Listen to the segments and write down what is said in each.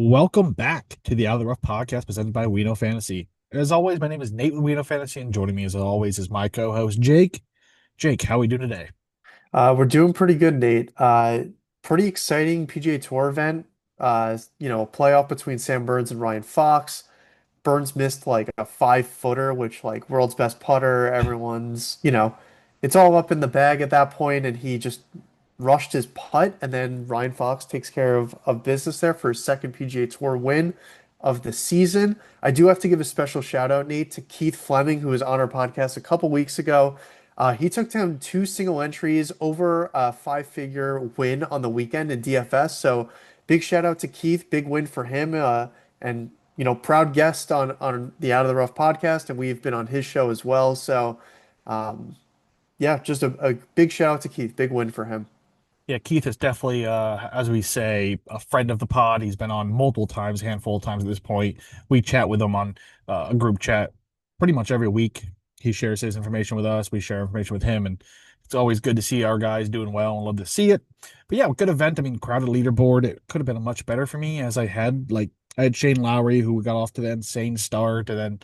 Welcome back to the Out of the Rough podcast presented by We Know Fantasy. As always, my name is Nate with We Know Fantasy, and joining me as always is my co-host Jake. Jake, how are we doing today? We're doing pretty good, Nate. Pretty exciting PGA Tour event. A playoff between Sam Burns and Ryan Fox. Burns missed like a 5-footer, which like world's best putter. It's all up in the bag at that point, and he just rushed his putt, and then Ryan Fox takes care of business there for his second PGA Tour win of the season. I do have to give a special shout out, Nate, to Keith Fleming, who was on our podcast a couple weeks ago. He took down two single entries over a five-figure win on the weekend in DFS. So big shout out to Keith, big win for him, and proud guest on the Out of the Rough podcast, and we've been on his show as well. So um, yeah, just a big shout out to Keith, big win for him. Yeah, Keith is definitely, as we say, a friend of the pod. He's been on multiple times, a handful of times at this point. We chat with him on a group chat pretty much every week. He shares his information with us. We share information with him, and it's always good to see our guys doing well and love to see it. But yeah, good event. I mean, crowded leaderboard. It could have been much better for me as I had Shane Lowry who got off to the insane start and then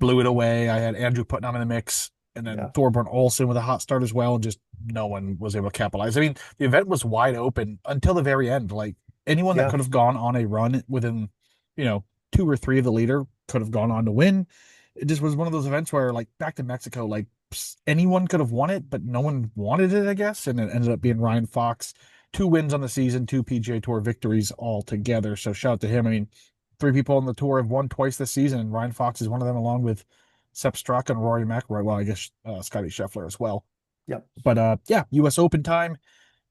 blew it away. I had Andrew Putnam in the mix, and then Yeah, Thorburn Olsen with a hot start as well, and just no one was able to capitalize. I mean, the event was wide open until the very end. Like anyone that yeah, could have gone on a run within, you know, two or three of the leader could have gone on to win. It just was one of those events where, like, back to Mexico, like anyone could have won it, but no one wanted it, I guess. And it ended up being Ryan Fox, two wins on the season, two PGA Tour victories all together. So shout out to him. I mean, three people on the tour have won twice this season, and Ryan Fox is one of them, along with Sepp Straka and Rory McIlroy. Well, I guess Scotty Scheffler as well. yep. But yeah, U.S. Open time,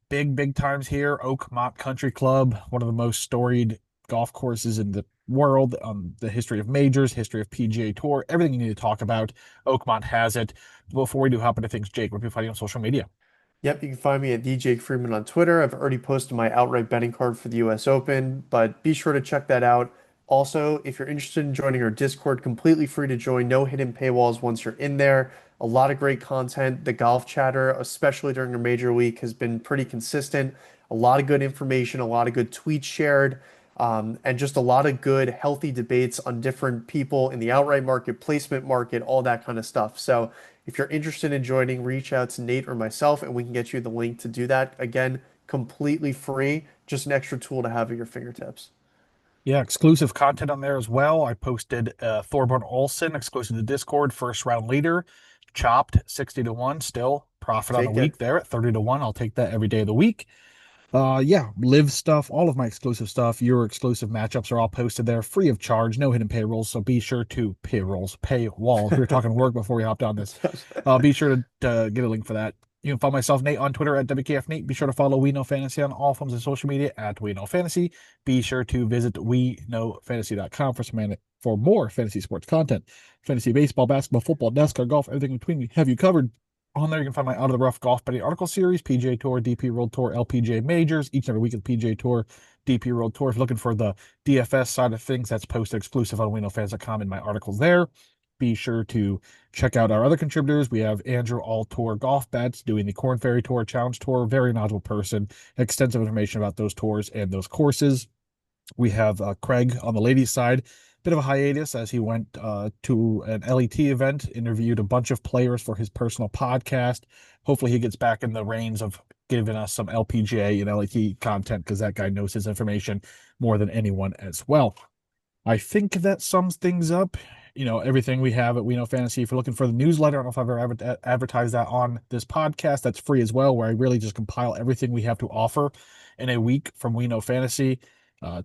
big times here. Oakmont Country Club, one of the most storied golf courses in the world. The history of majors, history of PGA Tour, everything you need to talk about. Oakmont has it. Before we do hop into things, Jake, where can we find you on social media? Yep, you can find me at DJ Freeman on Twitter. I've already posted my outright betting card for the US Open, but be sure to check that out. Also, if you're interested in joining our Discord, completely free to join. No hidden paywalls once you're in there. A lot of great content. The golf chatter, especially during a major week, has been pretty consistent. A lot of good information, a lot of good tweets shared, and just a lot of good, healthy debates on different people in the outright market, placement market, all that kind of stuff. So if you're interested in joining, reach out to Nate or myself, and we can get you the link to do that. Again, completely free, just an extra tool to have at your fingertips. Yeah, exclusive content on there as well. I posted Thorburn Olsen exclusive to Discord, first round leader, chopped 60 to 1, still profit on the Take week it. there at 30 to 1. I'll take that every day of the week. Yeah, live stuff, all of my exclusive stuff, your exclusive matchups are all posted there free of charge, no hidden payrolls. So be sure to pay walls. We were talking work before we hopped on this. Be sure to get a link for that. You can follow myself, Nate, on Twitter at WKF Nate. Be sure to follow We Know Fantasy on all forms of social media at We Know Fantasy. Be sure to visit WeKnowFantasy.com for more fantasy sports content. Fantasy baseball, basketball, football, NASCAR, golf, everything in between. We have you covered. On there, you can find my Out of the Rough Golf Betting article series, PGA Tour, DP World Tour, LPGA Majors, each and every week of the PGA Tour, DP World Tour. If you're looking for the DFS side of things, that's posted exclusive on WeKnowFans.com in my articles there. Be sure to check out our other contributors. We have Andrew All Tour Golf Bets doing the Corn Ferry Tour Challenge Tour. Very knowledgeable person. Extensive information about those tours and those courses. We have Craig on the ladies' side. Bit of a hiatus as he went to an LET event, interviewed a bunch of players for his personal podcast. Hopefully, he gets back in the reins of giving us some LPGA and LET content because that guy knows his information more than anyone as well. I think that sums things up. You know, everything we have at We Know Fantasy. If you're looking for the newsletter, I don't know if I've ever advertised that on this podcast. That's free as well, where I really just compile everything we have to offer in a week from We Know Fantasy.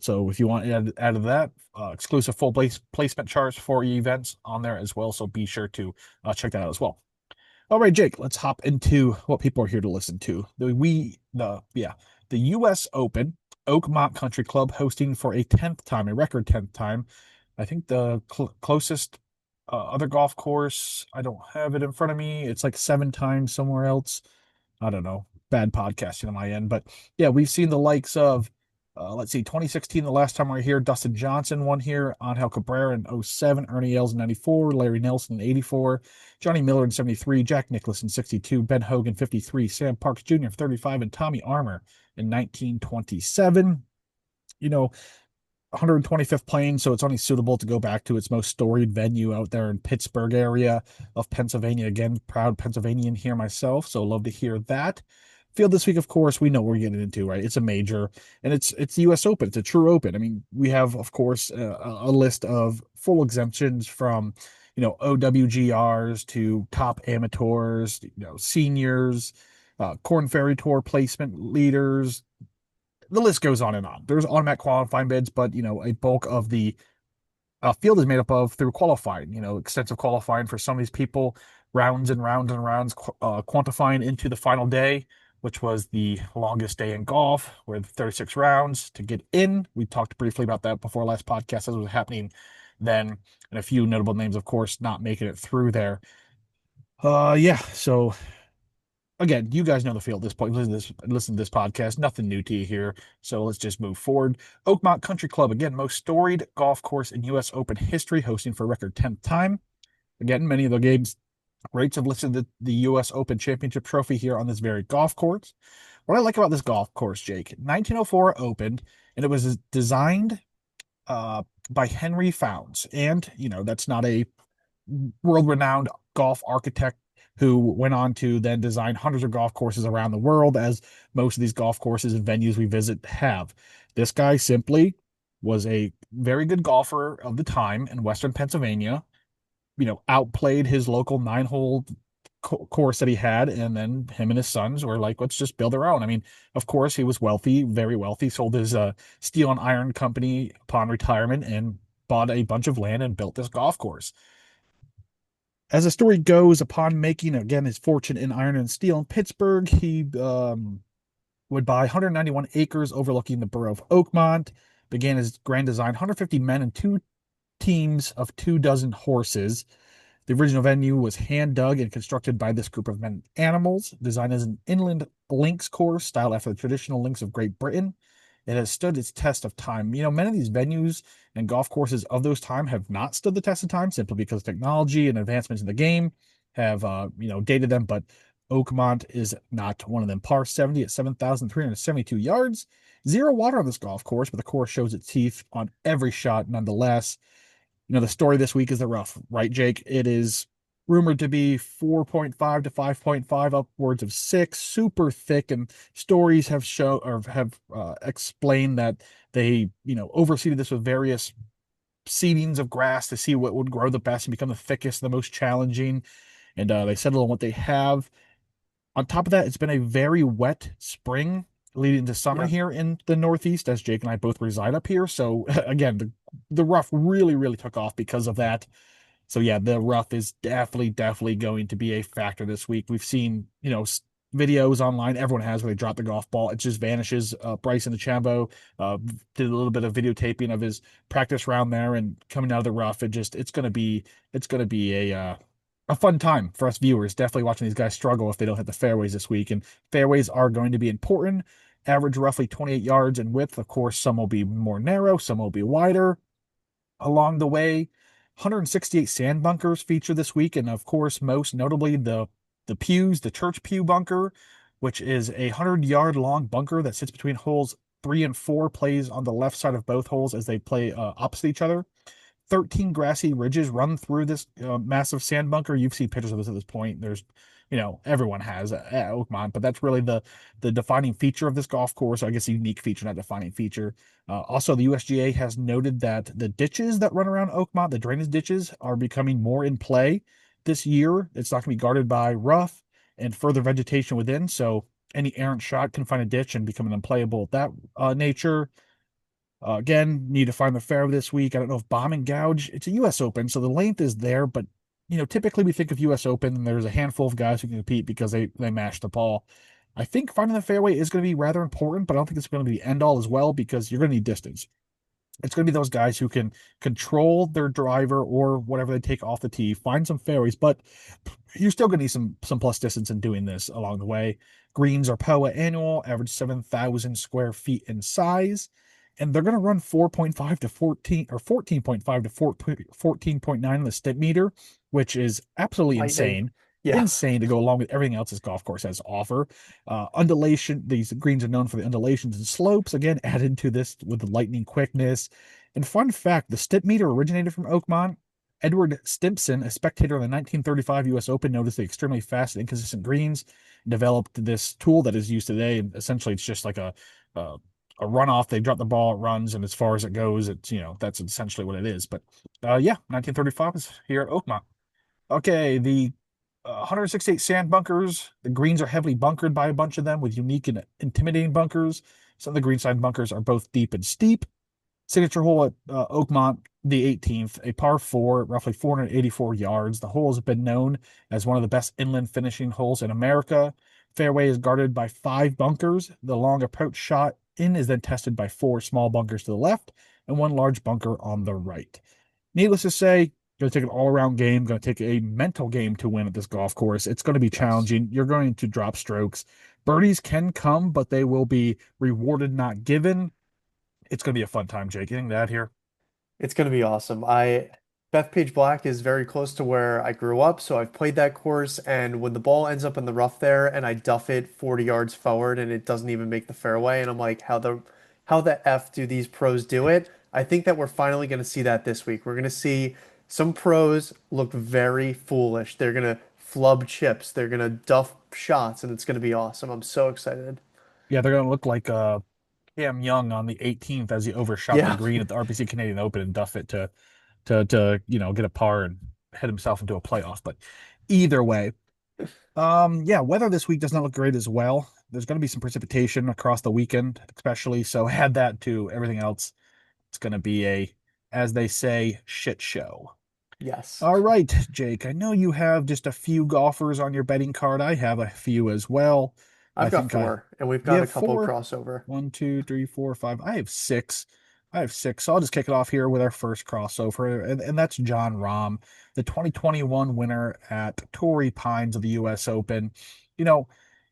So if you want to add to that, exclusive full placement charts for events on there as well. So be sure to check that out as well. All right, Jake, let's hop into what people are here to listen to. The U.S. Open, Oakmont Country Club hosting for a 10th time, a record 10th time. I think the closest other golf course, I don't have it in front of me. It's like seven times somewhere else. I don't know. Bad podcasting on my end. But yeah, we've seen the likes of, let's see, 2016, the last time we were here, Dustin Johnson won here, Angel Cabrera in '07, Ernie Els in '94, Larry Nelson in '84, Johnny Miller in '73, Jack Nicklaus in '62, Ben Hogan 53, Sam Parks Jr. 35, and Tommy Armour in 1927. You know, 125th plane, so it's only suitable to go back to its most storied venue out there in Pittsburgh area of Pennsylvania. Again, proud Pennsylvanian here myself, so love to hear that. Field this week, of course, we know what we're getting into, right? It's a major, and it's the U.S. Open. It's a true Open. I mean, we have, of course, a list of full exemptions from, OWGRs to top amateurs, seniors, Corn Ferry Tour placement leaders, the list goes on and on. There's automatic qualifying bids, but a bulk of the field is made up of through qualifying. Extensive qualifying for some of these people, rounds and rounds and rounds, quantifying into the final day, which was the longest day in golf, with 36 rounds to get in. We talked briefly about that before last podcast as was happening then, and a few notable names, of course, not making it through there. Yeah. So again, you guys know the field at this point. Listen to this podcast. Nothing new to you here. So let's just move forward. Oakmont Country Club, again, most storied golf course in U.S. Open history, hosting for a record 10th time. Again, many of the games rates have listed the U.S. Open Championship trophy here on this very golf course. What I like about this golf course, Jake, 1904 opened, and it was designed by Henry Fownes. And, that's not a world-renowned golf architect who went on to then design hundreds of golf courses around the world, as most of these golf courses and venues we visit have. This guy simply was a very good golfer of the time in Western Pennsylvania, outplayed his local 9-hole course that he had, and then him and his sons were like, let's just build our own. I mean, of course, he was wealthy, very wealthy, sold his steel and iron company upon retirement and bought a bunch of land and built this golf course. As the story goes, upon making again his fortune in iron and steel in Pittsburgh, he would buy 191 acres overlooking the borough of Oakmont. Began his grand design, 150 men and two teams of 24 horses. The original venue was hand dug and constructed by this group of men and animals, designed as an inland links course styled after the traditional links of Great Britain. It has stood its test of time. Many of these venues and golf courses of those time have not stood the test of time simply because technology and advancements in the game have, dated them. But Oakmont is not one of them. Par 70 at 7,372 yards. Zero water on this golf course, but the course shows its teeth on every shot nonetheless. The story this week is the rough, right, Jake? It is rumored to be 4.5 to 5.5, upwards of 6, super thick, and stories have explained that they, overseeded this with various seedings of grass to see what would grow the best and become the thickest, the most challenging, and they settle on what they have. On top of that, it's been a very wet spring leading to summer Yeah. here in the Northeast, as Jake and I both reside up here. So again, the rough really, really took off because of that. So yeah, the rough is definitely going to be a factor this week. We've seen, videos online. Everyone has where they drop the golf ball. It just vanishes. Bryson DeChambeau did a little bit of videotaping of his practice round there and coming out of the rough. It's going to be a fun time for us viewers. Definitely watching these guys struggle if they don't hit the fairways this week. And fairways are going to be important. Average roughly 28 yards in width. Of course, some will be more narrow, some will be wider along the way. 168 sand bunkers feature this week, and of course, most notably the church pew bunker, which is a 100-yard long bunker that sits between holes 3 and 4, plays on the left side of both holes as they play opposite each other. 13 grassy ridges run through this massive sand bunker. You've seen pictures of this at this point. There's, everyone has at Oakmont, but that's really the defining feature of this golf course. I guess a unique feature, not defining feature. Also, the USGA has noted that the ditches that run around Oakmont, the drainage ditches, are becoming more in play this year. It's not going to be guarded by rough and further vegetation within, so any errant shot can find a ditch and become an unplayable of that nature. Again, need to find the fairway this week. I don't know if bomb and gouge. It's a U.S. Open, so the length is there, but typically we think of U.S. Open and there's a handful of guys who can compete because they mash the ball. I think finding the fairway is going to be rather important, but I don't think it's going to be the end all as well because you're going to need distance. It's going to be those guys who can control their driver or whatever they take off the tee, find some fairways, but you're still going to need some plus distance in doing this along the way. Greens are POA annual, average 7,000 square feet in size, and they're going to run 4.5 to 14 or 14.5 to 14.9 on the Stimpmeter, which is absolutely insane. Yeah. Insane to go along with everything else this golf course has to offer. Undulation, these greens are known for the undulations and slopes, again, added to this with the lightning quickness. And fun fact, the Stip meter originated from Oakmont. Edward Stimpson, a spectator in the 1935 U.S. Open, noticed the extremely fast and inconsistent greens, and developed this tool that is used today. And essentially, it's just like a, a runoff. They drop the ball, it runs, and as far as it goes, it's that's essentially what it is. But yeah, 1935 is here at Oakmont. Okay, the 168 sand bunkers. The greens are heavily bunkered by a bunch of them with unique and intimidating bunkers. Some of the greenside bunkers are both deep and steep. Signature hole at Oakmont, the 18th, a par four, roughly 484 yards. The hole has been known as one of the best inland finishing holes in America. Fairway is guarded by 5 bunkers. The long approach shot in is then tested by 4 small bunkers to the left and 1 large bunker on the right. Needless to say, going to take an all-around game, going to take a mental game to win at this golf course. It's going to be Yes. challenging. You're going to drop strokes. Birdies can come, but they will be rewarded, not given. It's going to be a fun time, Jake. Getting that here. It's going to be awesome. Bethpage Black is very close to where I grew up, so I've played that course. And when the ball ends up in the rough there, and I duff it 40 yards forward, and it doesn't even make the fairway, and I'm like, how the F do these pros do it? I think that we're finally going to see that this week. We're going to see some pros look very foolish. They're going to flub chips. They're going to duff shots, and it's going to be awesome. I'm so excited. Yeah, they're going to look like Cam Young on the 18th as he overshot the Yeah. green at the RBC Canadian Open and duff it to get a par and head himself into a playoff. But either way, yeah, weather this week does not look great as well. There's going to be some precipitation across the weekend, especially. So add that to everything else. It's going to be as they say, shit show. Yes. All right, Jake, I know you have just a few golfers on your betting card. I have a few as well. I I've got think four, and we've you got a have couple four. crossover. 1, 2, 3, 4, 5. I have six. I have six. So I'll just kick it off here with our first crossover, and that's Jon Rahm, the 2021 winner at Torrey Pines of the U.S. Open. You know,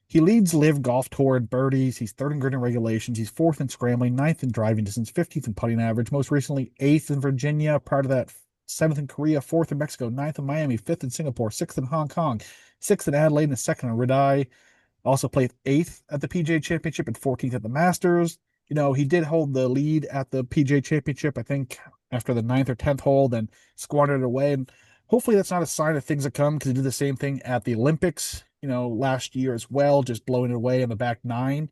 he leads Live Golf Tour in birdies. He's third in grid and regulations. He's fourth in scrambling, ninth in driving distance, 15th in putting average. Most recently, eighth in Virginia. Prior to that, seventh in Korea, fourth in Mexico, ninth in Miami, fifth in Singapore, sixth in Hong Kong, sixth in Adelaide, and second in Riyadh. Also played eighth at the PGA Championship and 14th at the Masters. He did hold the lead at the PGA Championship, I think, after the ninth or 10th hole, then squandered it away. And hopefully that's not a sign of things to come because he did the same thing at the Olympics, last year as well, just blowing it away in the back nine.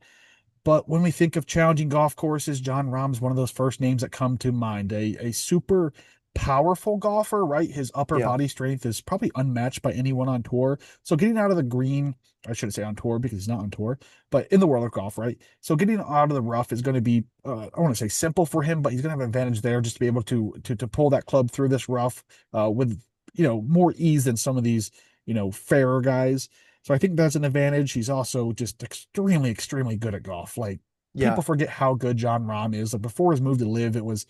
But when we think of challenging golf courses, Jon Rahm's one of those first names that come to mind. A super powerful golfer, right? His upper Yeah. body strength is probably unmatched by anyone on tour. So getting out of the green, I shouldn't say on tour because he's not on tour, but in the world of golf, right? So getting out of the rough is going to be, I want to say simple for him, but he's going to have an advantage there just to be able to pull that club through this rough with more ease than some of these fairer guys. So I think that's an advantage. He's also just extremely, extremely good at golf. Like people Yeah. forget how good Jon Rahm is. Like before his move to Live, it was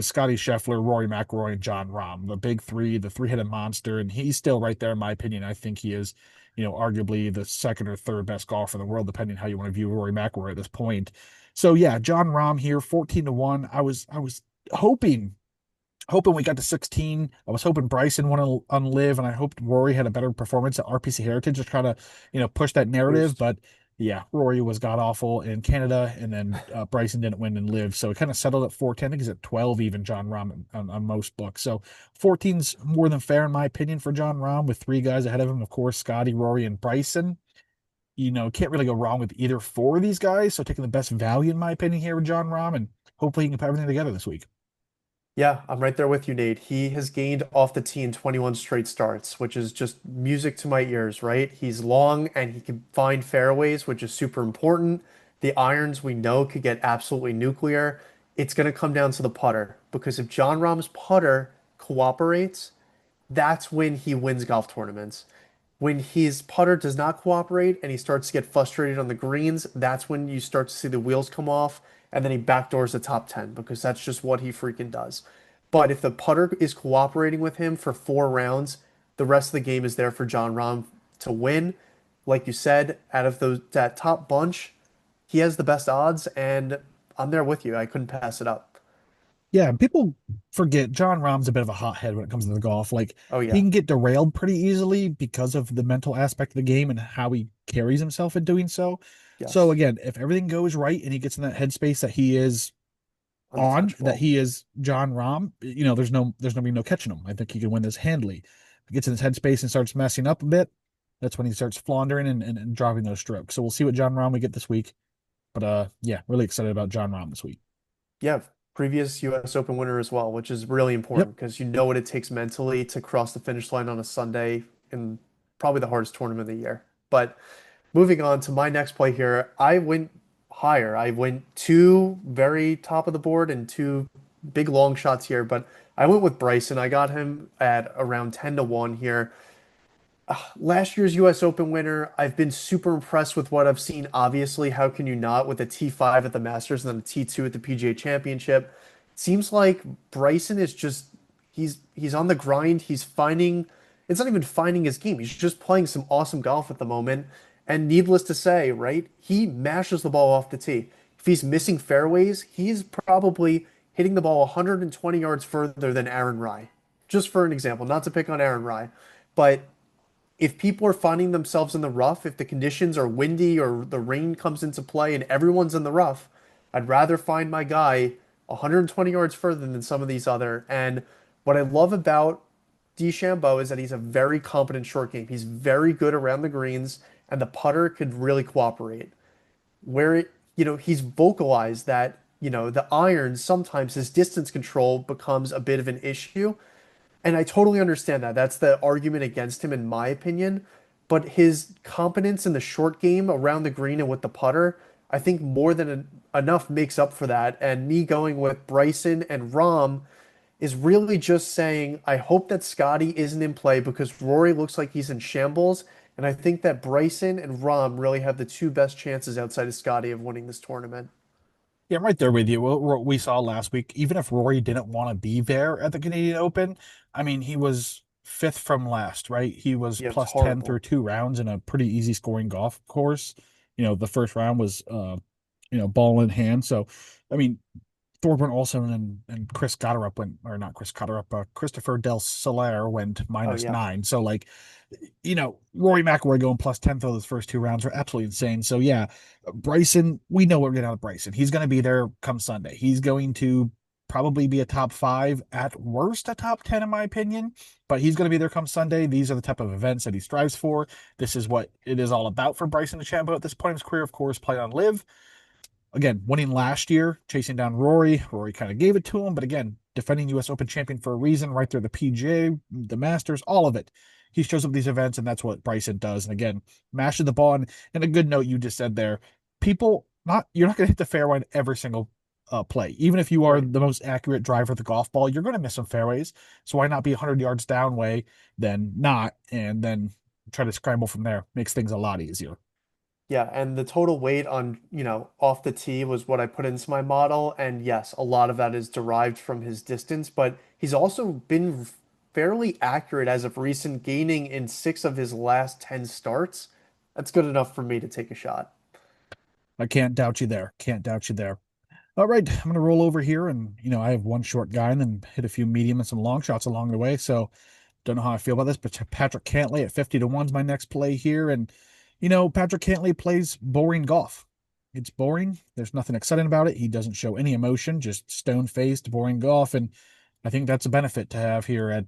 Scotty Scheffler, Rory McIlroy, and Jon Rahm, the big three, the three-headed monster, and he's still right there in my opinion. I think he is, arguably the second or third best golfer in the world, depending how you want to view Rory McIlroy at this point. So yeah, Jon Rahm here, 14-1. I was hoping we got to 16. I was hoping Bryson won on Live, and I hoped Rory had a better performance at RPC Heritage to try to, push that narrative. Boost. But yeah, Rory was god awful in Canada, and then Bryson didn't win in Live, so it kind of settled at 14. I think he's at 12 even. Jon Rahm on most books, so 14's more than fair in my opinion for Jon Rahm with 3 guys ahead of him. Of course, Scotty, Rory, and Bryson. Can't really go wrong with either 4 of these guys. So taking the best value in my opinion here with Jon Rahm, and hopefully he can put everything together this week. Yeah, I'm right there with you, Nate. He has gained off the tee in 21 straight starts, which is just music to my ears, right? He's long and he can find fairways, which is super important. The irons we know could get absolutely nuclear. It's going to come down to the putter because if Jon Rahm's putter cooperates, that's when he wins golf tournaments. When his putter does not cooperate and he starts to get frustrated on the greens, that's when you start to see the wheels come off and then he backdoors the top 10 because that's just what he freaking does. But if the putter is cooperating with him for 4 rounds, the rest of the game is there for Jon Rahm to win. Like you said, out of that top bunch, he has the best odds, and I'm there with you. I couldn't pass it up. Yeah, people forget Jon Rahm's a bit of a hothead when it comes to the golf. Like Oh he yeah. can get derailed pretty easily because of the mental aspect of the game and how he carries himself in doing so. So Yes. again, if everything goes right and he gets in that headspace that he is on that untouchable. he is John Rahm, there's gonna be no catching him. I think he can win this handily. If he gets in his headspace and starts messing up a bit, that's when he starts floundering and dropping those strokes. So we'll see what John Rahm we get this week. But yeah, really excited about John Rahm this week. Yeah, previous US Open winner as well, which is really Yep. important because you know what it takes mentally to cross the finish line on a Sunday in probably the hardest tournament of the year. But moving on to my next play here, I went higher. I went two very top of the board and two big long shots here, but I went with Bryson. I got him at around 10 to 1 here. Last year's US Open winner, I've been super impressed with what I've seen. Obviously, how can you not with a T5 at the Masters and then a T2 at the PGA Championship? Seems like Bryson is just he's on the grind. He's finding it's not even finding his game. He's just playing some awesome golf at the moment. And needless to say, right? He mashes the ball off the tee. If he's missing fairways, he's probably hitting the ball 120 yards further than Aaron Rai. Just for an example, not to pick on Aaron Rai, but if people are finding themselves in the rough, if the conditions are windy or the rain comes into play and everyone's in the rough, I'd rather find my guy 120 yards further than some of these other. And what I love about DeChambeau is that he's a very competent short game. He's very good around the greens, and the putter could really cooperate. He's vocalized that, the irons sometimes his distance control becomes a bit of an issue. And I totally understand that. That's the argument against him, in my opinion. But his competence in the short game around the green and with the putter, I think more than enough makes up for that. And me going with Bryson and Rahm is really just saying, I hope that Scotty isn't in play because Rory looks like he's in shambles. And I think that Bryson and Rahm really have the two best chances outside of Scotty of winning this tournament. Yeah, I'm right there with you. What we saw last week, even if Rory didn't want to be there at the Canadian Open, I mean, he was fifth from last, right? He was Yeah, it's plus 10 through horrible. two rounds in a pretty easy scoring golf course. The first round was, ball in hand. So, I mean, Thorburn Olsen and Chris Gotterup went, or not Chris Gotterup, Christopher Del Soler went Oh, minus yeah. nine. So, like, Rory McIlroy going plus 10 for those first two rounds are absolutely insane. So, yeah, Bryson, we know what we're getting out of Bryson. He's going to be there come Sunday. He's going to probably be a top five, at worst, a top 10, in my opinion, but he's going to be there come Sunday. These are the type of events that he strives for. This is what it is all about for Bryson DeChambeau at this point in his career, of course, play on live. Again, winning last year, chasing down Rory. Rory kind of gave it to him, but again, defending U.S. Open champion for a reason, right there, the PGA, the Masters, all of it. He shows up at these events, and that's what Bryson does. And again, mashing the ball. And a good note you just said there, you're not going to hit the fairway in every single play. Even if you are Right. the most accurate driver of the golf ball, you're going to miss some fairways. So why not be 100 yards down way than not, and then try to scramble from there? Makes things a lot easier. Yeah, and the total weight on, off the tee was what I put into my model. And yes, a lot of that is derived from his distance, but he's also been fairly accurate as of recent, gaining in 6 of his last 10 starts. That's good enough for me to take a shot. I can't doubt you there. Can't doubt you there. All right, I'm gonna roll over here, and I have one short guy, and then hit a few medium and some long shots along the way. So don't know how I feel about this, but Patrick Cantlay at 50 to 1 is my next play here. And Patrick Cantlay plays boring golf. It's boring. There's nothing exciting about it. He doesn't show any emotion, just stone-faced, boring golf. And I think that's a benefit to have here at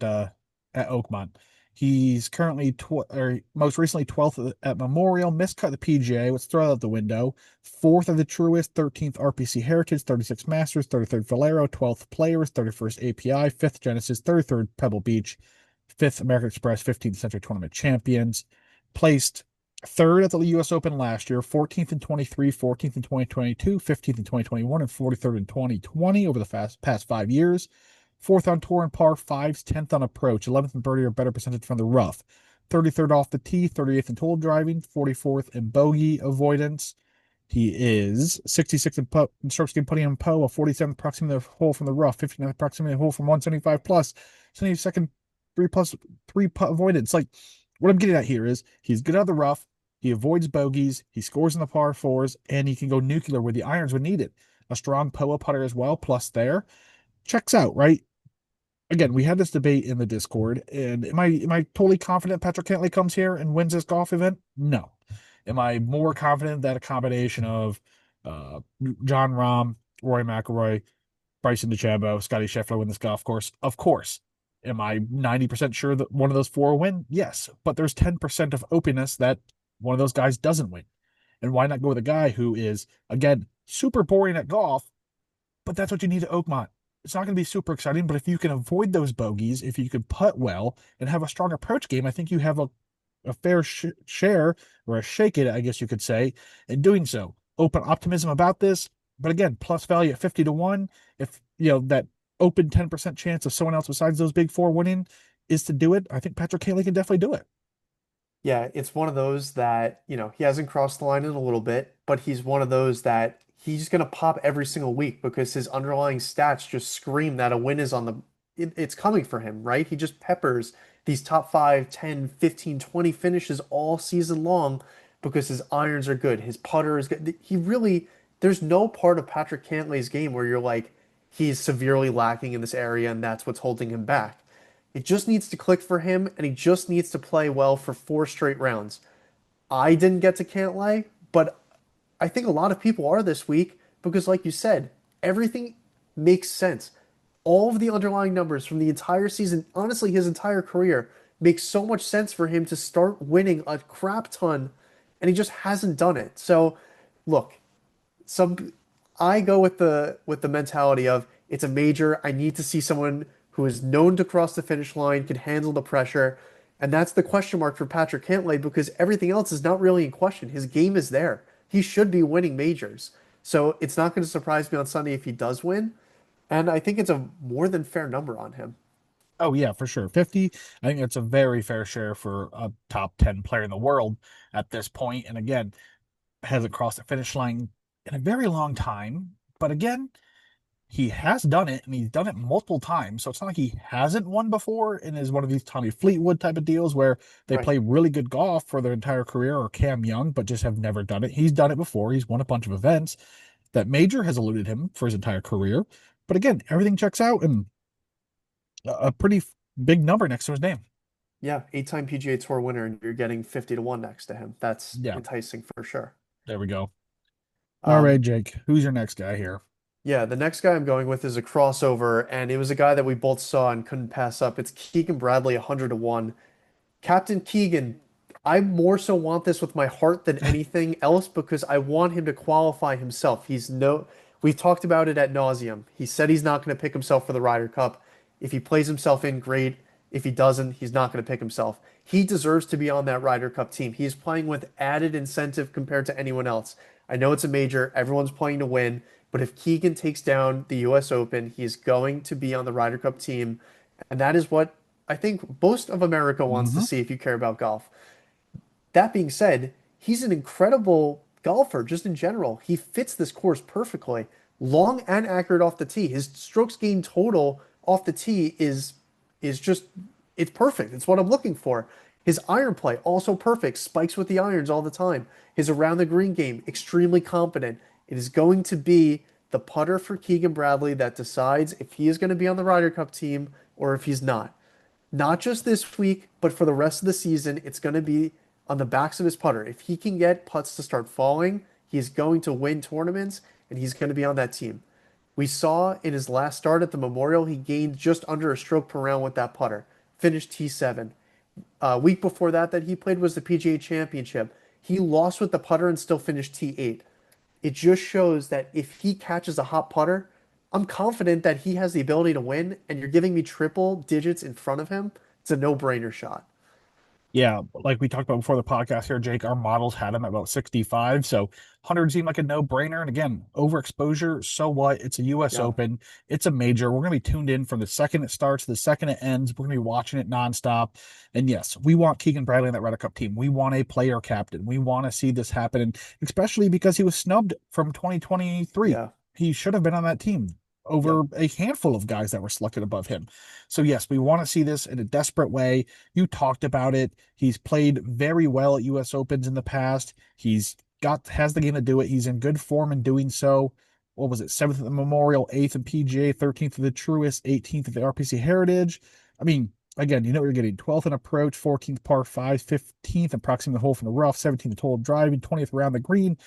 Oakmont. He's currently or most recently 12th at Memorial, miscut the PGA. Let's throw that out the window. Fourth of the Truist, 13th RPC Heritage, 36th Masters, 33rd Valero, 12th Players, 31st API, 5th Genesis, 33rd Pebble Beach, 5th American Express, 15th Century Tournament Champions. Placed third at the US Open last year, 14th in 23, 14th in 2022, 15th in 2021, and 43rd in 2020 over the past 5 years. Fourth on tour and par fives, 10th on approach, 11th in birdie or better percentage from the rough, 33rd off the tee, 38th in total driving, 44th in bogey avoidance. He is 66th in strokes gained putting in Poe, a 47th proximity hole from the rough, 59th proximity hole from 175 plus, 72nd three putt avoidance. Like, what I'm getting at here is he's good out of the rough, he avoids bogeys, he scores in the par fours, and he can go nuclear where the irons would need it. A strong POA putter as well, plus there. Checks out, right? Again, we had this debate in the Discord, and am I totally confident Patrick Cantlay comes here and wins this golf event? No. Am I more confident that a combination of uh, John Rahm, Rory McIlroy, Bryson DeChambeau, Scotty Scheffler win this golf course? Of course. Am I 90% sure that one of those four will win? Yes. But there's 10% of openness that one of those guys doesn't win. And why not go with a guy who is, again, super boring at golf, but that's what you need at Oakmont. It's not going to be super exciting, but if you can avoid those bogeys, if you can putt well and have a strong approach game, I think you have a fair share or a shake it, I guess you could say, in doing so. Open optimism about this, but again, plus value at 50 to 1. If that open 10% chance of someone else besides those big four winning is to do it, I think Patrick Cantlay can definitely do it. Yeah, it's one of those that, he hasn't crossed the line in a little bit, but he's one of those that he's going to pop every single week because his underlying stats just scream that a win is it's coming for him, right? He just peppers these top 5, 10, 15, 20 finishes all season long because his irons are good. His putter is good. There's no part of Patrick Cantlay's game where you're like, he's severely lacking in this area and that's what's holding him back. It just needs to click for him, and he just needs to play well for 4 straight rounds. I didn't get to Cantlay, but I think a lot of people are this week because, like you said, everything makes sense. All of the underlying numbers from the entire season, honestly, his entire career, makes so much sense for him to start winning a crap ton, and he just hasn't done it. So, look, some I go with the mentality of it's a major. I need to see someone who is known to cross the finish line, can handle the pressure, and that's the question mark for Patrick Cantlay because everything else is not really in question. His game is there. He should be winning majors. So it's not going to surprise me on Sunday if he does win, and I think it's a more than fair number on him. Oh yeah, for sure. 50, I think that's a very fair share for a top 10 player in the world at this point. And again, hasn't crossed the finish line in a very long time. But again, he has done it and he's done it multiple times. So it's not like he hasn't won before and is one of these Tommy Fleetwood type of deals where they Right. play really good golf for their entire career, or Cam Young, but just have never done it. He's done it before. He's won a bunch of events. That major has eluded him for his entire career. But again, everything checks out and a pretty big number next to his name. Yeah, 8-time PGA Tour winner, and you're getting 50 to 1 next to him. That's Yeah, enticing for sure. there we go. All right, Um, Jake, who's your next guy here? yeah, the next guy I'm going with is a crossover, and it was a guy that we both saw and couldn't pass up. It's Keegan Bradley, 100 to 1. Captain Keegan, I more so want this with my heart than anything else because I want him to qualify himself. We've talked about it at nauseum. He said he's not going to pick himself for the Ryder Cup. If he plays himself in, great. If he doesn't, he's not going to pick himself. He deserves to be on that Ryder Cup team. He's playing with added incentive compared to anyone else. I know it's a major, everyone's playing to win, but if Keegan takes down the US Open, he's going to be on the Ryder Cup team. And that is what I think most of America wants to Hmm. see if you care about golf. That being said, he's an incredible golfer just in general. He fits this course perfectly. Long and accurate off the tee. His strokes gained total off the tee is just it's perfect. It's what I'm looking for. His iron play also perfect. Spikes with the irons all the time. His around the green game extremely competent. It is going to be the putter for Keegan Bradley that decides if he is going to be on the Ryder Cup team or if he's not. Not just this week, but for the rest of the season, it's going to be on the backs of his putter. If he can get putts to start falling, he's going to win tournaments and he's going to be on that team. We saw in his last start at the Memorial, he gained just under a stroke per round with that putter, finished T7. Week before that he played was the PGA Championship. He lost with the putter and still finished T8. It just shows that if he catches a hot putter, I'm confident that he has the ability to win, and you're giving me triple digits in front of him. It's a no-brainer shot. Yeah, like we talked about before the podcast here, Jake, our models had him at about 65. So 100 seemed like a no-brainer. And again, overexposure, so what? It's a US Yeah. Open. It's a major. We're going to be tuned in from the second it starts to the second it ends. We're going to be watching it nonstop. And yes, we want Keegan Bradley in that Ryder Cup team. We want a player captain. We want to see this happen, and especially because he was snubbed from 2023. Yeah. He should have been on that team Yep. over a handful of guys that were selected above him. So yes, we want to see this in a desperate way. You talked about it. He's played very well at US Opens in the past. Has the game to do it. He's in good form in doing so. What was it? Seventh at the Memorial, eighth in PGA, 13th at the Truist, 18th at the RPC Heritage. I mean, again, you know what you're getting. 12th in approach, 14th par five, 15th approximating the hole from the rough, 17th total driving, 20th around the green.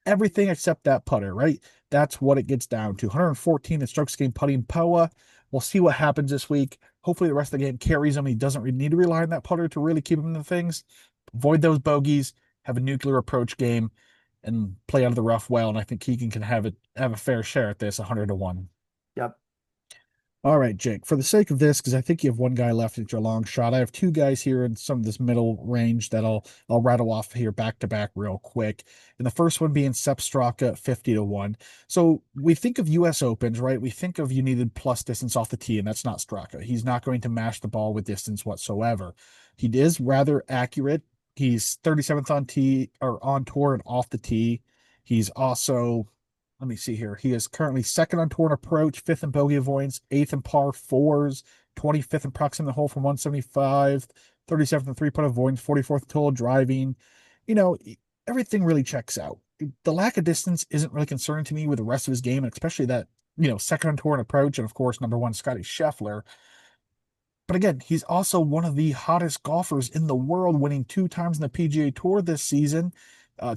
everything except that putter, right? That's what it gets down to. 114 in strokes gained putting Poa. We'll see what happens this week. Hopefully, the rest of the game carries him. He doesn't really need to rely on that putter to really keep him in the things. Avoid those bogeys, have a nuclear approach game, and play out of the rough well. And I think Keegan can have a fair share at this 100-1. Yep. All right, Jake, for the sake of this, because I think you have one guy left at your long shot, I have two guys here in some of this middle range that I'll rattle off here back to back real quick. And the first one being Sepp Straka 50-1. So we think of US Opens, right? We think of you needed plus distance off the tee, and that's not Straka. He's not going to mash the ball with distance whatsoever. He is rather accurate. He's 37th on tee or on tour and off the tee. He's also, let me see here. He is currently second on tour in approach, fifth in bogey avoidance, eighth in par fours, 25th in proximity hole from 175, 37th in three-putt avoidance, 44th total driving. You know, everything really checks out. The lack of distance isn't really concerning to me with the rest of his game, and especially that, second on tour in approach, and of course, number one, Scotty Scheffler. But again, he's also one of the hottest golfers in the world, winning two times in the PGA Tour this season.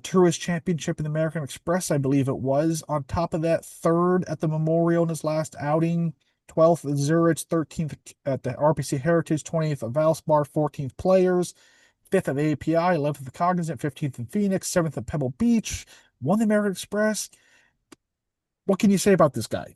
Tourist Championship in the American Express, I believe it was. On top of that, third at the Memorial in his last outing, 12th at Zurich, 13th at the RBC Heritage, 20th at Valspar, 14th Players, 5th at the API, 11th at the Cognizant, 15th in Phoenix, 7th at Pebble Beach, won the American Express. What can you say about this guy?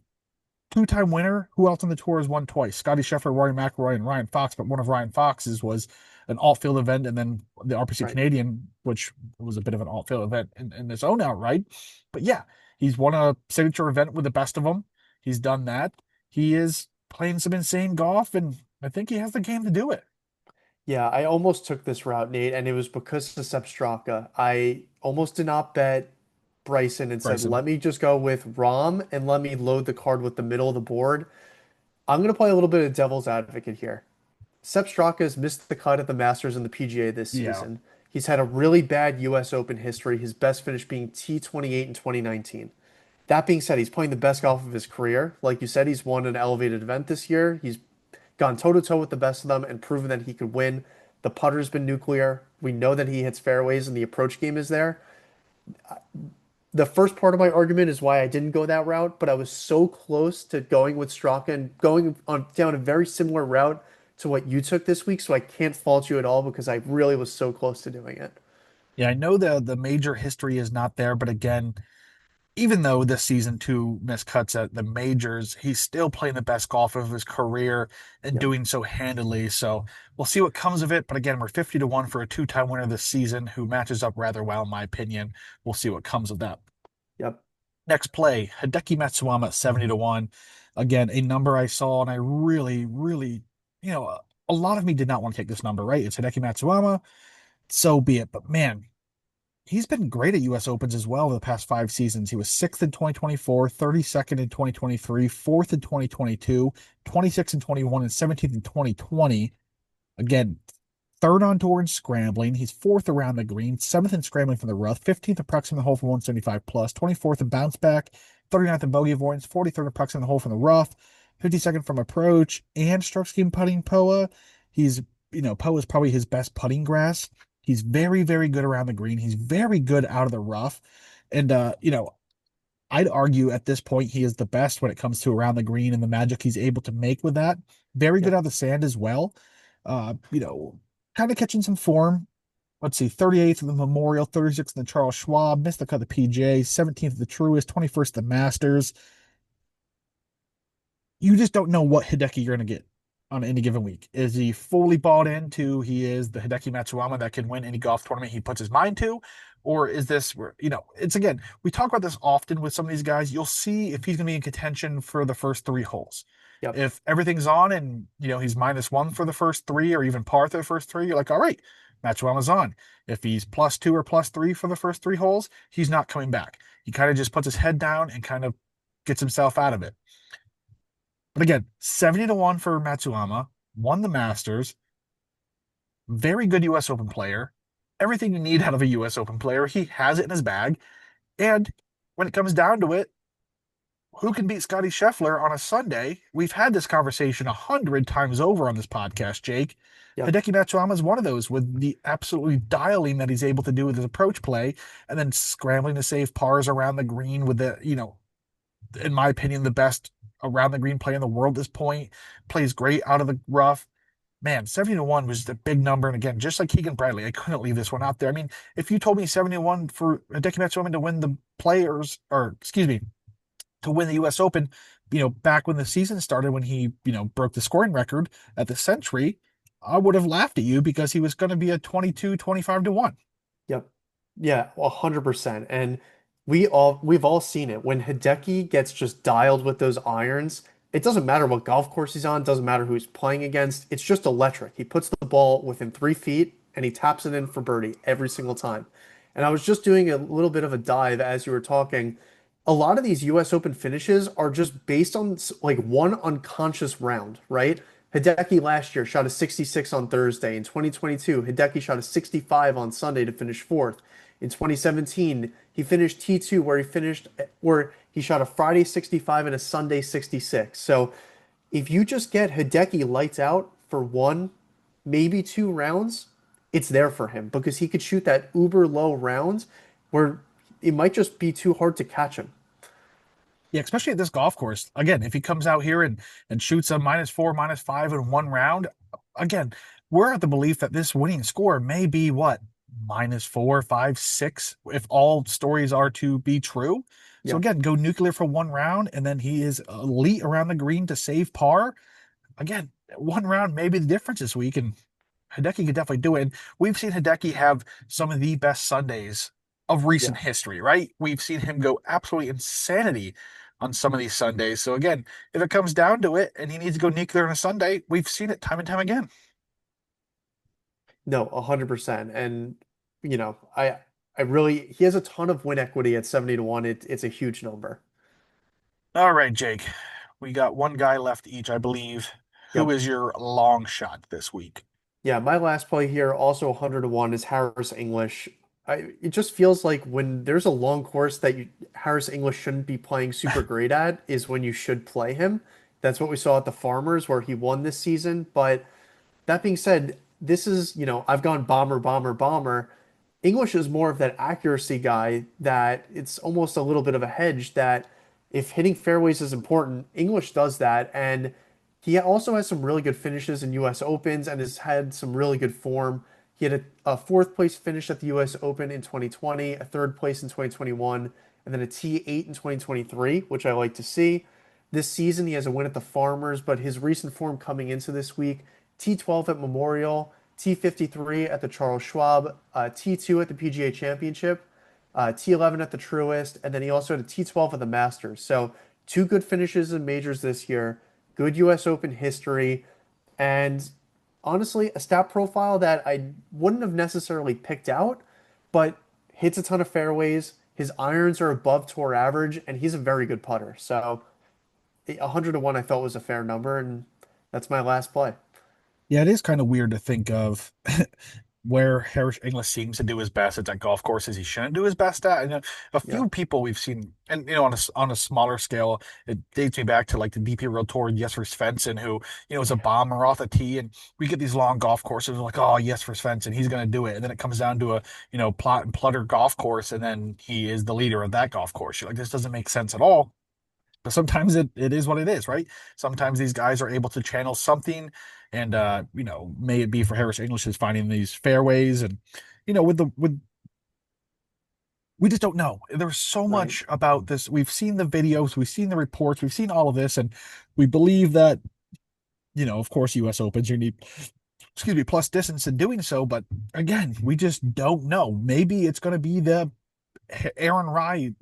Two-time winner. Who else on the tour has won twice? Scotty Scheffler, Rory McIlroy, and Ryan Fox. But one of Ryan Fox's was an alt-field event, and then the RPC Right. Canadian, which was a bit of an alt-field event in its own outright. But yeah, he's won a signature event with the best of them. He's done that. He is playing some insane golf, and I think he has the game to do it. Yeah, I almost took this route, Nate, and it was because of Sepp Straka. I almost did not bet Bryson and said, Bryson. let me just go with Rom and let me load the card with the middle of the board. I'm going to play a little bit of devil's advocate here. Sepp Straka has missed the cut at the Masters and the PGA this Yeah. season. He's had a really bad US Open history, his best finish being T28 in 2019. That being said, he's playing the best golf of his career. Like you said, he's won an elevated event this year. He's gone toe to toe with the best of them and proven that he could win. The putter's been nuclear. We know that he hits fairways and the approach game is there. The first part of my argument is why I didn't go that route, but I was so close to going with Straka and going on down a very similar route to what you took this week, so I can't fault you at all because I really was so close to doing it. Yeah, I know the major history is not there, but again, even though this season two missed cuts at the majors, he's still playing the best golf of his career and Yep. doing so handily. So we'll see what comes of it. But again, we're 50-1 for a two-time winner this season who matches up rather well, in my opinion. We'll see what comes of that. Yep. Next play, Hideki Matsuyama at 70-1. Again, a number I saw, and I really, really, a lot of me did not want to take this number, right? It's Hideki Matsuyama, so be it. But man, he's been great at US Opens as well in the past 5 seasons. He was sixth in 2024, 32nd in 2023, fourth in 2022, 26th in 21, and 17th in 2020. Again, third on tour in scrambling. He's fourth around the green, seventh in scrambling from the rough, 15th approximate hole from 175 plus, 24th in bounce back, 39th in bogey avoidance, 43rd approximate hole from the rough, 52nd from approach, and stroke scheme putting Poa. He's, Poa is probably his best putting grass. He's very, very good around the green. He's very good out of the rough. And, I'd argue at this point he is the best when it comes to around the green and the magic he's able to make with that. Very good Yep. out of the sand as well. Uh, you know, Kind of catching some form. Let's see, 38th in the Memorial, 36th in the Charles Schwab, missed the cut of the PJ, 17th of the Truist, 21st the Masters. You just don't know what Hideki you're going to get on any given week. Is he fully bought into he is the Hideki Matsuyama that can win any golf tournament he puts his mind to? Or is this where, it's again, we talk about this often with some of these guys. You'll see if he's going to be in contention for the first three holes. Yep. If everything's on and, he's -1 for the first three or even par for the first three, you're like, all right, Matsuyama's on. If he's +2 or +3 for the first three holes, he's not coming back. He kind of just puts his head down and kind of gets himself out of it. But again, 70-1 for Matsuyama, won the Masters, very good US Open player. Everything you need out of a US Open player, he has it in his bag. And when it comes down to it, who can beat Scotty Scheffler on a Sunday? We've had this conversation 100 times over on this podcast, Jake. Yep. Hideki Matsuyama is one of those with the absolutely dialing that he's able to do with his approach play, and then scrambling to save pars around the green with the, in my opinion, the best around the green play in the world at this point. Plays great out of the rough. Man, 70-1 was a big number. And again, just like Keegan Bradley, I couldn't leave this one out there. I mean, if you told me 71 for Hideki Matsuyama to win the players, or excuse me, to win the US Open, back when the season started, when he, broke the scoring record at the Century, I would have laughed at you because he was going to be a 22, 25 to 1. Yep. Yeah, 100%. And we've all seen it. When Hideki gets just dialed with those irons, it doesn't matter what golf course he's on, doesn't matter who he's playing against. It's just electric. He puts the ball within 3 feet and he taps it in for birdie every single time. And I was just doing a little bit of a dive as you were talking. A lot of these US Open finishes are just based on like one unconscious round, right? Hideki last year shot a 66 on Thursday. In 2022, Hideki shot a 65 on Sunday to finish fourth. In 2017, he finished T2 where he shot a Friday 65 and a Sunday 66. So if you just get Hideki lights out for one, maybe 2 rounds, it's there for him because he could shoot that uber low round where it might just be too hard to catch him. Yeah, especially at this golf course. Again, if he comes out here and shoots a -4, -5 in one round, again, we're at the belief that this winning score may be what, -4, 5, 6, if all stories are to be true. So Yeah. again, go nuclear for one round, and then he is elite around the green to save par. Again, one round may be the difference this week, and Hideki could definitely do it. And we've seen Hideki have some of the best Sundays of recent Yeah. history, right? We've seen him go absolutely insanity on some of these Sundays. So again, if it comes down to it and he needs to go nuclear on a Sunday, we've seen it time and time again. No, 100%. And I really he has a ton of win equity at 70-1. It's a huge number. All right, Jake. We got one guy left each, I believe. Who Yep. is your long shot this week? Yeah, my last play here, also 100-1, is Harris English. It just feels like when there's a long course that Harris English shouldn't be playing super great at is when you should play him. That's what we saw at the Farmers where he won this season. But that being said, this is, I've gone bomber, bomber, bomber. English is more of that accuracy guy that it's almost a little bit of a hedge that if hitting fairways is important, English does that. And he also has some really good finishes in US Opens and has had some really good form. He had a fourth place finish at the US Open in 2020, a third place in 2021, and then a T8 in 2023, which I like to see. This season, he has a win at the Farmers, but his recent form coming into this week, T12 at Memorial, T53 at the Charles Schwab, T2 at the PGA Championship, T11 at the Truist, and then he also had a T12 at the Masters. So two good finishes in majors this year, good US Open history, and honestly, a stat profile that I wouldn't have necessarily picked out, but hits a ton of fairways. His irons are above tour average, and he's a very good putter. So 100-1 I felt was a fair number, and that's my last play. Yeah, it is kind of weird to think of where Harris English seems to do his best. It's at golf courses he shouldn't do his best at. And a Yeah. few people we've seen, and on a smaller scale, it dates me back to like the DP World Tour, Jesper Svensson, who is a bomber off the tee, and we get these long golf courses like, oh, Jesper Svensson, he's going to do it, and then it comes down to a plot and plutter golf course, and then he is the leader of that golf course. You're like, this doesn't make sense at all. But sometimes it is what it is, right? Sometimes these guys are able to channel something, and may it be for Harris English is finding these fairways, and with we just don't know. There's so Right. much about this. We've seen the videos, we've seen the reports, we've seen all of this, and we believe that, of course, US Opens, you need, excuse me, plus distance in doing so. But again, we just don't know. Maybe it's going to be the Aaron Rai,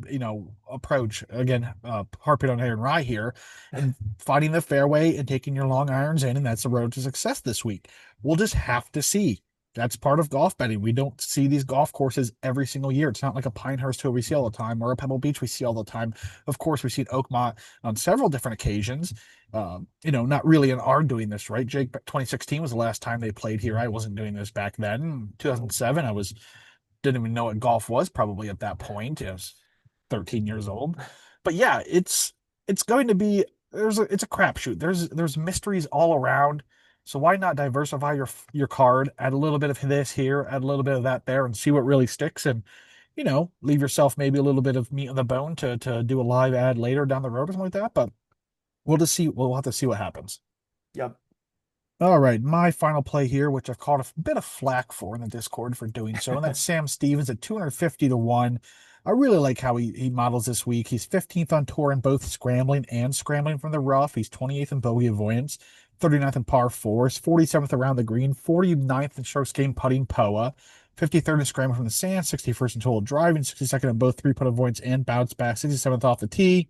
approach again, harping on Aaron Rai here and finding the fairway and taking your long irons in, and that's the road to success this week. We'll just have to see. That's part of golf betting. We don't see these golf courses every single year. It's not like a Pinehurst Hill we see all the time or a Pebble Beach we see all the time. Of course, we've seen Oakmont on several different occasions. Not really in our doing this, right, Jake? But 2016 was the last time they played here. I wasn't doing this back then. No. 2007, I was didn't even know what golf was probably at that point. I was 13 years old. But yeah, it's going to be it's a crapshoot. There's mysteries all around. So why not diversify your card, add a little bit of this here, add a little bit of that there, and see what really sticks, and leave yourself maybe a little bit of meat on the bone to do a live ad later down the road or something like that. But we'll just see. We'll have to see what happens. Yep. All right, my final play here, which I've caught a bit of flack for in the Discord for doing so, and that's Sam Stevens at 250 to 1. I really like how he models this week. He's 15th on tour in both scrambling and scrambling from the rough. He's 28th in bogey avoidance, 39th in par fours, 47th around the green, 49th in strokes gained putting POA, 53rd in scrambling from the sand, 61st in total driving, 62nd in both three-putt avoidance and bounce back, 67th off the tee.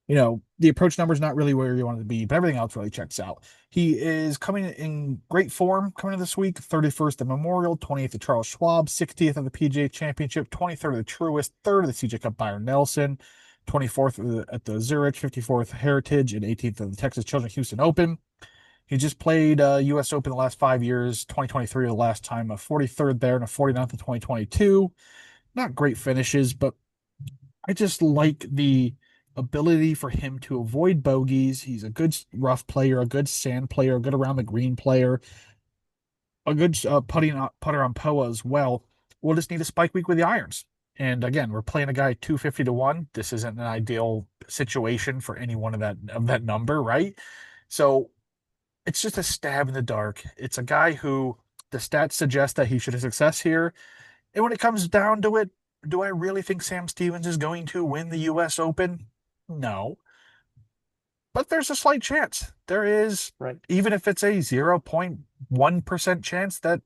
The approach number is not really where you want it to be, but everything else really checks out. He is coming in great form coming in this week. 31st at Memorial, 28th at Charles Schwab, 60th at the PGA Championship, 23rd at the Truist, 3rd at the CJ Cup Byron Nelson, 24th at the Zurich, 54th Heritage, and 18th at the Texas Children's Houston Open. He just played U.S. Open the last 5 years, 2023 the last time, a 43rd there and a 49th in 2022. Not great finishes, but I just like the ability for him to avoid bogeys. He's a good rough player, a good sand player, a good around the green player, a good putter on POA as well. We'll just need a spike week with the irons. And again, we're playing a guy 250 to 1. This isn't an ideal situation for any one of that number, right? So it's just a stab in the dark. It's a guy who the stats suggest that he should have success here. And when it comes down to it, do I really think Sam Stevens is going to win the US Open? No. But there's a slight chance. There is, Right. even if it's a 0.1% chance that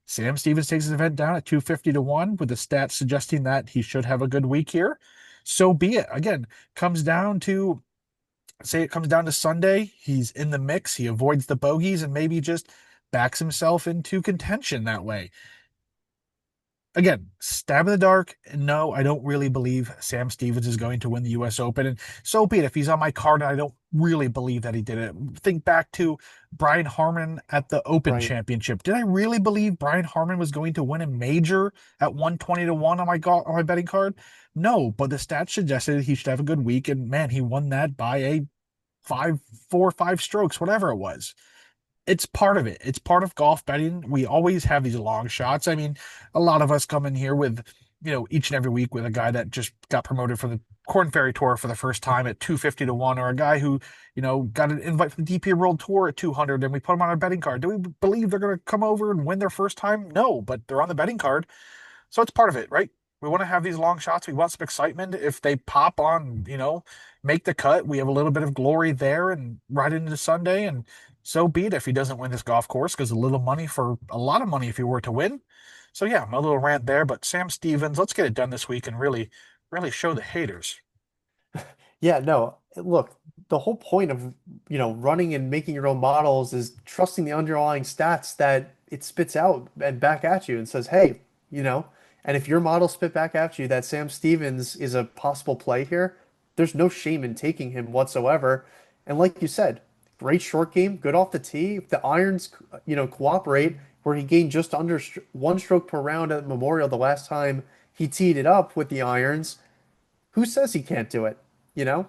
Sam Stevens takes his event down at 250 to 1, with the stats suggesting that he should have a good week here. So be it. Again, comes down to say it comes down to Sunday, he's in the mix, he avoids the bogeys and maybe just backs himself into contention that way. Again, stab in the dark. No, I don't really believe Sam Stevens is going to win the US Open. And so be it. If he's on my card, and I don't really believe that he did it. Think back to Brian Harman at the Open Right. Championship. Did I really believe Brian Harman was going to win a major at 120 to 1 on my betting card? No, but the stats suggested he should have a good week. And man, he won that by a 4 or 5 strokes, whatever it was. It's part of it. It's part of golf betting. We always have these long shots. I mean, a lot of us come in here with, each and every week with a guy that just got promoted for the Corn Ferry Tour for the first time at 250 to 1, or a guy who, got an invite for the DP World Tour at 200 and we put them on our betting card. Do we believe they're going to come over and win their first time? No, but they're on the betting card. So it's part of it, right? We want to have these long shots. We want some excitement. If they pop on, make the cut, we have a little bit of glory there and right into Sunday. And so be it if he doesn't win this golf course, because a little money for a lot of money if he were to win. So yeah, my little rant there. But Sam Stevens, let's get it done this week and really, really show the haters. Yeah, no. Look, the whole point of, running and making your own models is trusting the underlying stats that it spits out and back at you and says, hey, and if your model spit back at you that Sam Stevens is a possible play here, there's no shame in taking him whatsoever. And like you said, great short game, good off the tee. If the irons, cooperate, where he gained just under 1 stroke per round at Memorial the last time he teed it up with the irons, who says he can't do it? You know?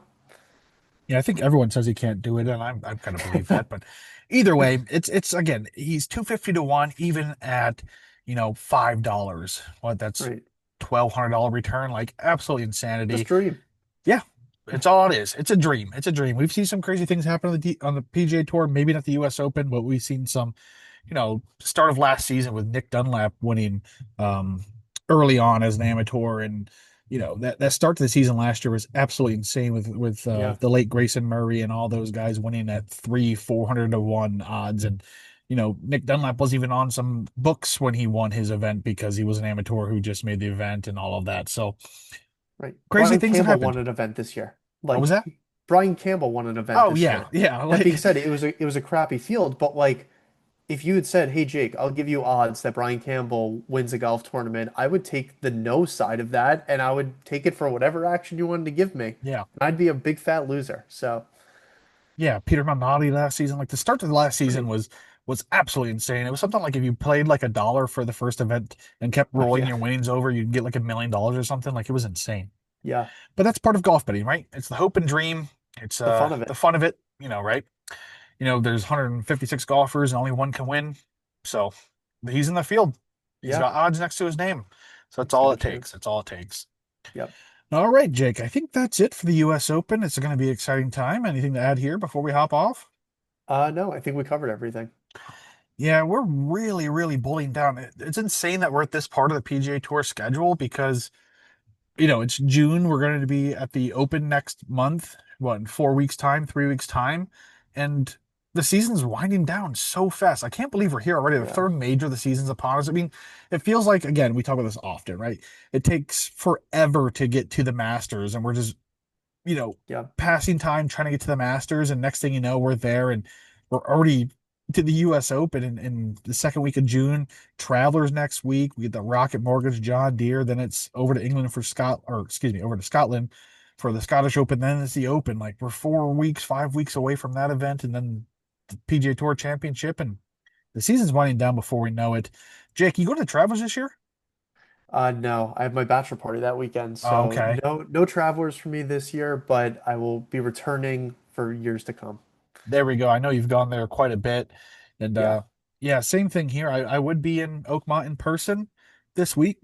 Yeah, I think everyone says he can't do it, and I'm kind of believe that. But either way, it's again, he's 250 to 1, even at $5. What, that's Right. $1,200 return, like absolutely Just insanity. dream. Yeah, it's all it is. It's a dream. It's a dream. We've seen some crazy things happen on the PGA Tour, maybe not the US Open, but we've seen some, start of last season with Nick Dunlap winning um early on as an amateur. And that start to the season last year was absolutely insane with Yeah. the late Grayson Murray and all those guys winning at 400 to 1 odds. And Nick Dunlap was even on some books when he won his event because he was an amateur who just made the event and all of that. So Right. crazy Brian things have Campbell won happened. an event this year. What was Like that? Brian Campbell won an event Oh this yeah, year. yeah. That being Like said, it was a crappy field, but like if you had said, "Hey Jake, I'll give you odds that Brian Campbell wins a golf tournament," I would take the no side of that and I would take it for whatever action you wanted to give me. yeah, And I'd be a big fat loser. So, yeah. Peter Malnati last season, like the start to the last season right. was absolutely insane. It was something like if you played like $1 for the first event and kept rolling Yeah. your winnings over, you'd get like $1 million or something. Like it was insane. Yeah. But that's part of golf betting, right? It's the hope and dream. It's The fun of the it. fun of it, right? There's 156 golfers and only one can win. So he's in the field. He's Yeah, got odds next to his name. So that's he's all got a it takes. chance. That's all it takes. Yep. All right, Jake. I think that's it for the US Open. It's going to be an exciting time. Anything to add here before we hop off? No, I think we covered everything. Yeah, we're really, really bullying down. It's insane that we're at this part of the PGA Tour schedule because it's June. We're going to be at the Open next month, what, in 4 weeks' time, 3 weeks' time. And the season's winding down so fast. I can't believe we're here already. The Yeah. third major of the season's upon us. I mean, it feels like, again, we talk about this often, right? It takes forever to get to the Masters, and we're just, you know, Yeah. passing time trying to get to the Masters. And next thing you know, we're there and we're already to the US Open in the second week of June. Travelers next week. We get the Rocket Mortgage John Deere. Then it's over to England for over to Scotland for the Scottish Open. Then it's the Open. Like we're 4 weeks, 5 weeks away from that event, and then the PGA Tour Championship, and the season's winding down before we know it. Jake, you go to the Travelers this year? No, I have my bachelor party that weekend, Oh, so okay. no travelers for me this year, but I will be returning for years to come. There we go. I know you've gone there quite a bit. And Yeah. yeah, same thing here. I would be in Oakmont in person this week,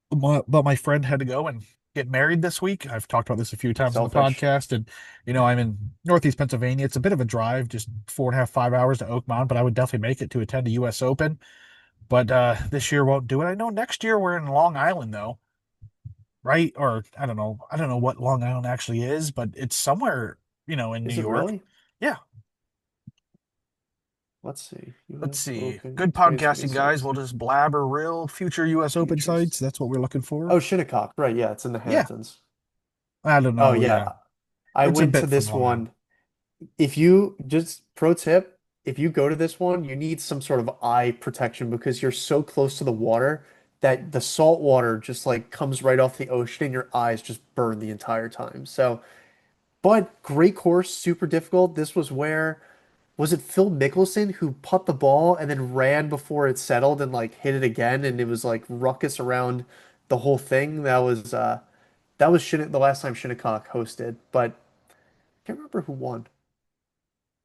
but my friend had to go and get married this week. I've talked about this a few times on the Selfish. podcast. And, I'm in Northeast Pennsylvania. It's a bit of a drive, just 4.5, 5 hours to Oakmont, but I would definitely make it to attend the US Open. But this year won't do it. I know next year we're in Long Island though, right? Or I don't know. I don't know what Long Island actually is, but it's somewhere, in New Is it York. really? Yeah. Let's see. Let's US see. Open Good podcasting, guys. 2026. We'll just blabber real future US Open Futures. sites. That's what we're looking for. Oh, Shinnecock. Right. Yeah, it's in the Yeah. Hamptons. I don't Oh, know. Yeah. yeah. I It's a went to bit from this Long Island. one. If you just pro tip, if you go to this one, you need some sort of eye protection because you're so close to the water that the salt water just like comes right off the ocean and your eyes just burn the entire time. So, but great course, super difficult. This was where was it Phil Mickelson who put the ball and then ran before it settled and like hit it again and it was like ruckus around the whole thing. That was the last time Shinnecock hosted, but I can't remember who won.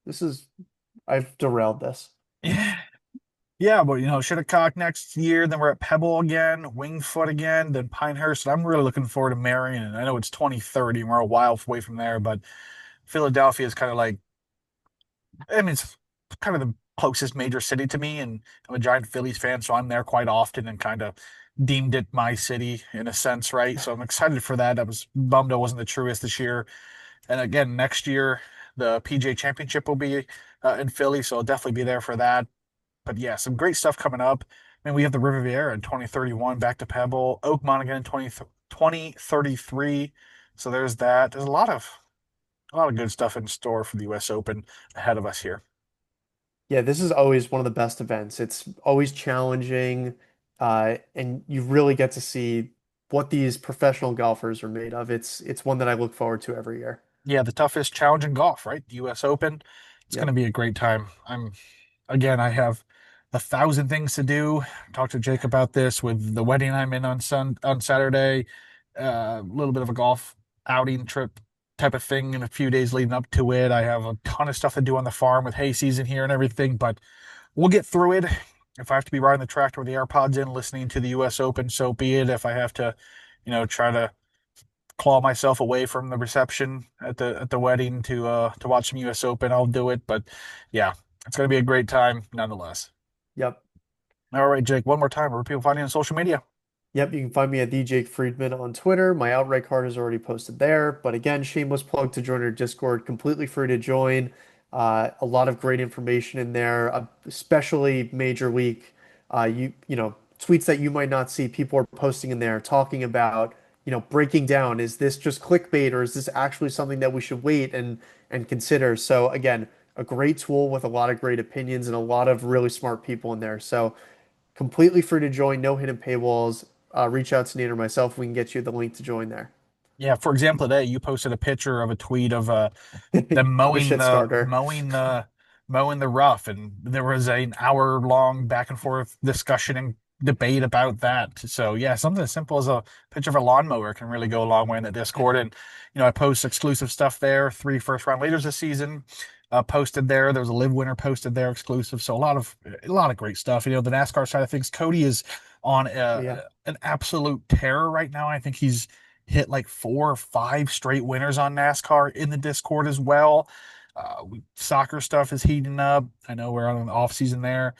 This is I've derailed this. Yeah. Yeah, but Shinnecock next year, then we're at Pebble again, Winged Foot again, then Pinehurst. I'm really looking forward to Marion. And I know it's 2030 and we're a while away from there, but Philadelphia is kind of like, I mean, it's kind of the closest major city to me, and I'm a giant Phillies fan, so I'm there quite often and kind of deemed it my city in a sense, right? So I'm excited for that. I was bummed I wasn't the truest this year. And again, next year, the PJ Championship will be in Philly, so I'll definitely be there for that. But yeah, some great stuff coming up. I mean, we have the Riviera in 2031, back to Pebble, Oakmont again in 2033. So there's that. There's a lot of good stuff in store for the US Open ahead of us here. Yeah, this is always one of the best events. It's always challenging, and you really get to see what these professional golfers are made of. It's one that I look forward to every year. Yeah, the toughest challenge in golf, right? The US Open. It's going to Yep. be a great time. Again, I have 1,000 things to do. Talk to Jake about this with the wedding I'm in on Saturday, a little bit of a golf outing trip type of thing in a few days leading up to it. I have a ton of stuff to do on the farm with hay season here and everything, but we'll get through it. If I have to be riding the tractor with the AirPods in, listening to the US Open, so be it. If I have to, try to claw myself away from the reception at the wedding to watch some US Open, I'll do it. But yeah, it's gonna be a great time nonetheless. Yep. All right, Jake, one more time. Where people find you on social media? Yep, you can find me at the Jake Friedman on Twitter. My outright card is already posted there. But again, shameless plug to join our Discord, completely free to join. A lot of great information in there, especially Major Week. Tweets that you might not see, people are posting in there talking about, breaking down, is this just clickbait or is this actually something that we should wait and consider? So again, a great tool with a lot of great opinions and a lot of really smart people in there. So completely free to join, no hidden paywalls. Reach out to Nate or myself. We can get you the link to join there. Yeah, for example, today you posted a picture of a tweet of them I'm a shit starter. mowing the rough, and there was an hour long back and forth discussion and debate about that. So yeah, something as simple as a picture of a lawnmower can really go a long way in the Discord. And I post exclusive stuff there. 3 first-round leaders this season posted there. There was a live winner posted there, exclusive. So a lot of great stuff. The NASCAR side of things, Cody is on Yeah. an absolute terror right now. I think he's hit like 4 or 5 straight winners on NASCAR in the Discord as well. Soccer stuff is heating up. I know we're on an off season there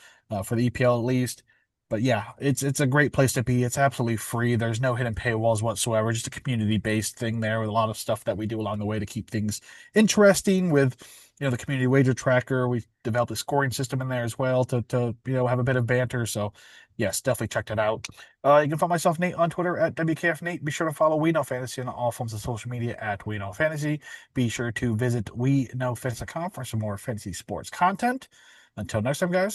for the EPL at least. But yeah, it's a great place to be. It's absolutely free. There's no hidden paywalls whatsoever. Just a community-based thing there with a lot of stuff that we do along the way to keep things interesting with the community wager tracker. We developed a scoring system in there as well to have a bit of banter. So yes, definitely check that out. You can find myself, Nate, on Twitter at WKF Nate. Be sure to follow We Know Fantasy on all forms of social media at We Know Fantasy. Be sure to visit WeKnowFantasy.com for some more fantasy sports content. Until next time, guys.